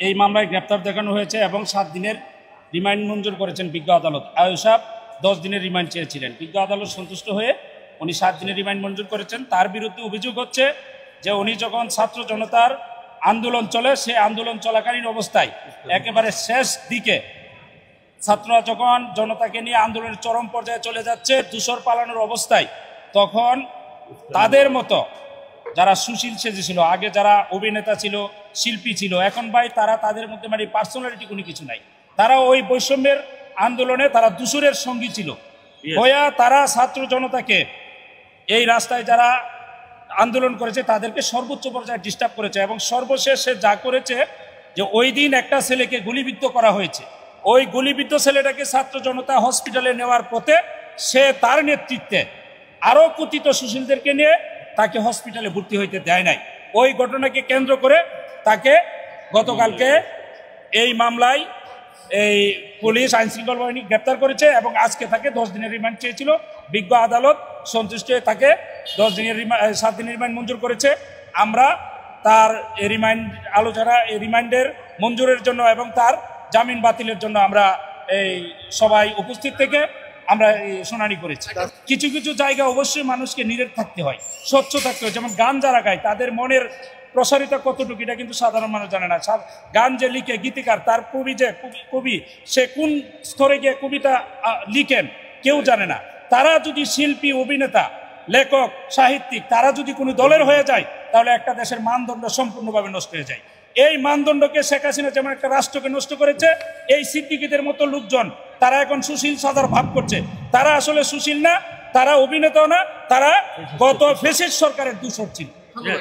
এই মামলায় গ্রেপ্তার দেখানো হয়েছে এবং 7 দিনের রিমান্ড মঞ্জুর করেছেন বিজ্ঞ আদালত। আয়ুব সাহেব 10 দিনের রিমান্ড চেয়েছিলেন, বিজ্ঞ আদালত সন্তুষ্ট হয়ে উনি 7 দিনের রিমান্ড মঞ্জুর করেছেন। তার বিরুদ্ধে অভিযোগ হচ্ছে যে উনি যখন ছাত্র জনতার আন্দোলন চলে, সে আন্দোলন চলাকালীন অবস্থায় একেবারে শেষ দিকে ছাত্ররা যখন জনতাকে নিয়ে আন্দোলনের চরম পর্যায়ে চলে যাচ্ছে, ধূসর পালানোর অবস্থায়, তখন তাদের মতো যারা সুশীল সেজেছিল, আগে যারা অভিনেতা ছিল, শিল্পী ছিল, এখন ভাই তারা তাদের মধ্যে মানে পার্সোনালিটি কোনো কিছু নাই, তারা ওই বৈষম্যের আন্দোলনে তারা দূষরের সঙ্গী ছিল হইয়া তারা ছাত্র জনতাকে এই রাস্তায় যারা আন্দোলন করেছে তাদেরকে সর্বোচ্চ পর্যায়ে ডিস্টার্ব করেছে। এবং সর্বশেষ সে যা করেছে যে ওই দিন একটা ছেলেকে গুলিবিদ্ধ করা হয়েছে, ওই গুলিবিদ্ধ ছেলেটাকে ছাত্র জনতা হসপিটালে নেওয়ার পথে সে তার নেতৃত্বে আরও কথিত সুশীলদেরকে নিয়ে তাকে হসপিটালে ভর্তি হইতে দেয় নাই। ওই ঘটনাকে কেন্দ্র করে তাকে গতকালকে এই মামলায় এই পুলিশ আইনশৃঙ্খলা বাহিনী গ্রেপ্তার করেছে এবং আজকে তাকে 10 দিনের রিমান্ড চেয়েছিল। বিজ্ঞ আদালত সন্তুষ্ট হয়ে তাকে 7 দিনের রিমান্ড মঞ্জুর করেছে। আমরা তার রিমান্ড আলোচনা রিমান্ডের মঞ্জুরের জন্য এবং তার জামিন বাতিলের জন্য আমরা এই সবাই উপস্থিত থেকে আমরা শুনানি করেছি। কিছু কিছু জায়গা অবশ্যই মানুষকে নীরব থাকতে হয়, স্বচ্ছ থাকতে হয়। যেমন গান যারা গায় তাদের মনের প্রসারিত কতটুকু এটা কিন্তু সাধারণ মানুষ জানে না। গান যে লিখে গীতিকার, তার কবি সে কোন স্তরে গিয়ে কবিতা লিখেন কেউ জানে না। তারা যদি শিল্পী, অভিনেতা, লেখক, সাহিত্যিক তারা যদি কোনো দলের হয়ে যায় তাহলে একটা দেশের মানদণ্ড সম্পূর্ণভাবে নষ্ট হয়ে যায়। এই মানদণ্ডকে শেখ হাসিনা যেমন একটা রাষ্ট্রকে নষ্ট করেছে, এই সিদ্দিকীদের মতো লোকজন তারা এখন সুশীল সাদার ভাব করছে। তারা আসলে সুশীল না, তারা অভিনেতা না, তারা গত ফ্যাসিস্ট সরকারের দূষর ছিল।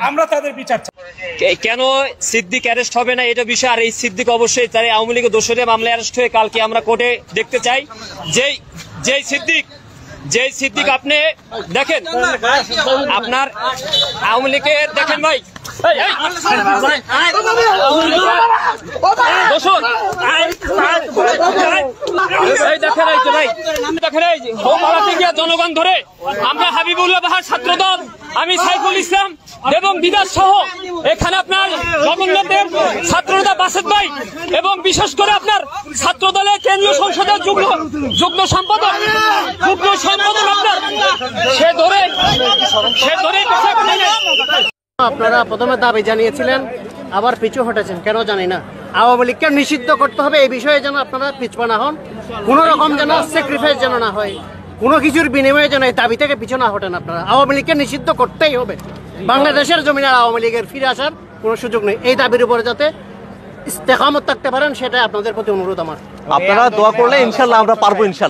আমরা তাদের বিচার চাই। কেন সিদ্দিক অ্যারেস্ট হবে না এটা বিষয়, আর এই সিদ্দিক অবশ্যই তার আওয়ামী লীগের দোষরে মামলায় অ্যারেস্ট হয়ে কালকে আমরা কোর্টে দেখতে চাই। যেই সিদ্দিক আপনি দেখেন আপনার আওয়ামী লীগের দেখেন ভাই জনগণ ধরে আমরা হাবিবুল্লাহ বাহার ছাত্রদল, আমি সাইফুল ইসলাম এবং বিদাস সহ এখানে আপনার জগন্নাথের ছাত্রনেতা বাসেদ ভাই এবং বিশেষ করে আপনার ছাত্র দলের কেন্দ্রীয় সংসদের যুগ্ম সম্পাদক আপনার সে ধরে আপনারা প্রথমে দাবি জানিয়েছিলেন, আবার পিছু হটেছেন কেন জানি না। আওয়ামী লীগকে নিষিদ্ধ করতে হবে, এই বিষয়ে যেন আপনারা পিছপা না হন, কোনো রকম যেন স্যাক্রিফাইস যেন না হয়, কোনো কিছুর বিনিময়ে যেন এই দাবি থেকে পিছু না হটেন। আপনারা আওয়ামী লীগকে নিষিদ্ধ করতেই হবে, বাংলাদেশের জমিনে আওয়ামী লীগের ফিরে আসার কোনো সুযোগ নেই। এই দাবির উপরে যাতে ইস্তেকামত থাকতে পারেন সেটাই আপনাদের প্রতি অনুরোধ আমার। আপনারা দোয়া করলে ইনশাল্লাহ আমরা পারবো ইনশাল্লাহ।